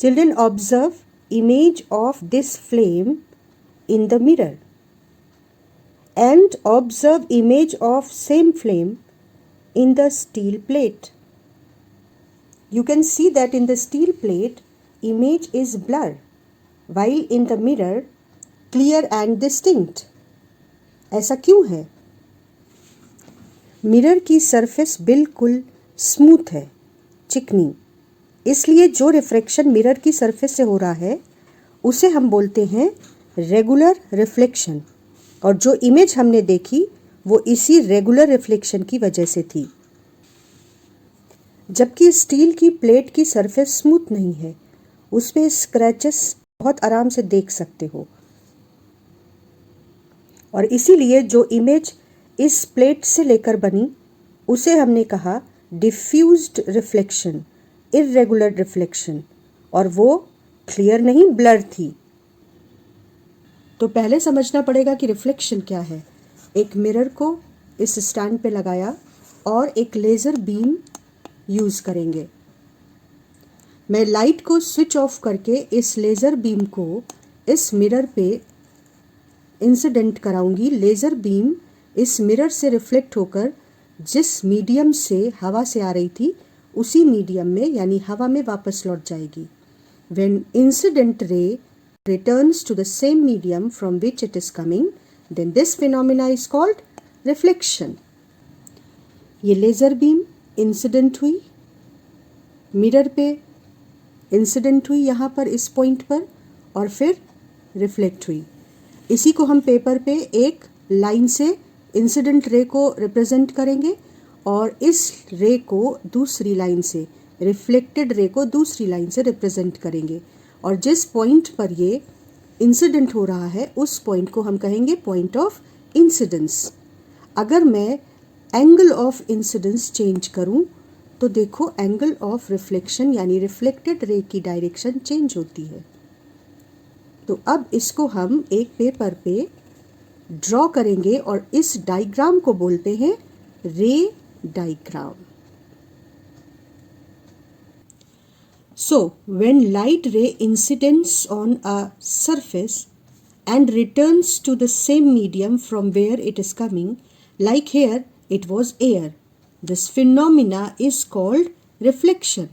Children, observe image of this flame in the mirror and observe image of same flame in the steel plate. You can see that in the steel plate image is blur while in the mirror clear and distinct. ऐसा क्यों है? Mirror की surface बिल्कुल smooth है, चिकनी, इसलिए जो refraction mirror की सरफेस से हो रहा है उसे हम बोलते हैं रेगुलर रिफ्लेक्शन, और जो इमेज हमने देखी वो इसी रेगुलर रिफ्लेक्शन की वजह से थी। जबकि स्टील की प्लेट की सरफेस स्मूथ नहीं है, उसमें स्क्रैचेस बहुत आराम से देख सकते हो, और इसीलिए जो इमेज इस प्लेट से लेकर बनी उसे हमने कहा डिफ्यूज्ड रिफ्लेक्शन, इर्रेगुलर रिफ्लेक्शन, और वो क्लियर नहीं, ब्लर थी। तो पहले समझना पड़ेगा कि रिफ्लेक्शन क्या है। एक मिरर को इस स्टैंड पे लगाया और एक लेज़र बीम यूज़ करेंगे। मैं लाइट को स्विच ऑफ करके इस लेज़र बीम को इस मिरर पे इंसिडेंट कराऊंगी। लेज़र बीम इस मिरर से रिफ्लेक्ट होकर जिस मीडियम से हवा से आ रही थी उसी मीडियम में यानी हवा में वापस लौट जाएगी। When incident ray returns to the same medium from which it is coming, then this phenomena is called reflection. ये लेज़र बीम इंसिडेंट हुई, मिरर पे इंसिडेंट हुई यहाँ पर इस पॉइंट पर, और फिर रिफ्लेक्ट हुई। इसी को हम पेपर पे एक लाइन से इंसिडेंट रे को रिप्रेजेंट करेंगे और इस रे को दूसरी लाइन से, रिफ्लेक्टेड रे को दूसरी लाइन से रिप्रेजेंट करेंगे, और जिस पॉइंट पर ये इंसिडेंट हो रहा है उस पॉइंट को हम कहेंगे पॉइंट ऑफ इंसिडेंस। अगर मैं एंगल ऑफ इंसिडेंस चेंज करूं तो देखो एंगल ऑफ रिफ्लेक्शन यानी रिफ्लेक्टेड रे की डायरेक्शन चेंज होती है। तो अब इसको हम एक पेपर पे ड्रॉ करेंगे और इस डायग्राम को बोलते हैं रे diagram. So, when light ray incidents on a surface and returns to the same medium from where it is coming, like here it was air, this phenomena is called reflection.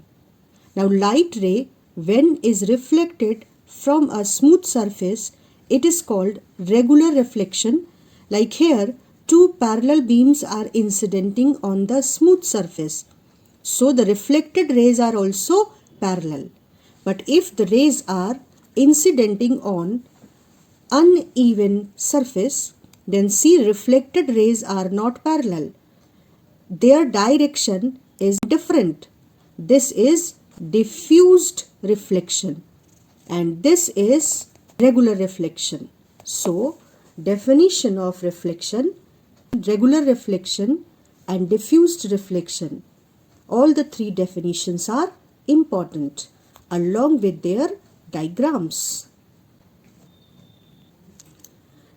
Now, light ray when is reflected from a smooth surface, it is called regular reflection. Like here, two parallel beams are incidenting on the smooth surface, so the reflected rays are also parallel. But if the rays are incidenting on uneven surface, then see reflected rays are not parallel. Their direction is different. This is diffused reflection and this is regular reflection. So, definition of reflection: regular reflection and diffused reflection. All the three definitions are important along with their diagrams.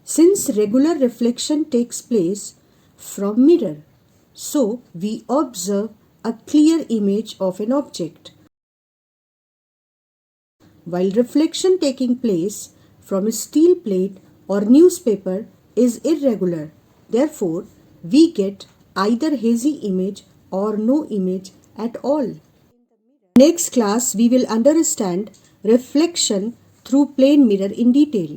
Since regular reflection takes place from mirror, so we observe a clear image of an object. While reflection taking place from a steel plate or newspaper is irregular, therefore, we get either hazy image or no image at all. Next class, we will understand reflection through plane mirror in detail.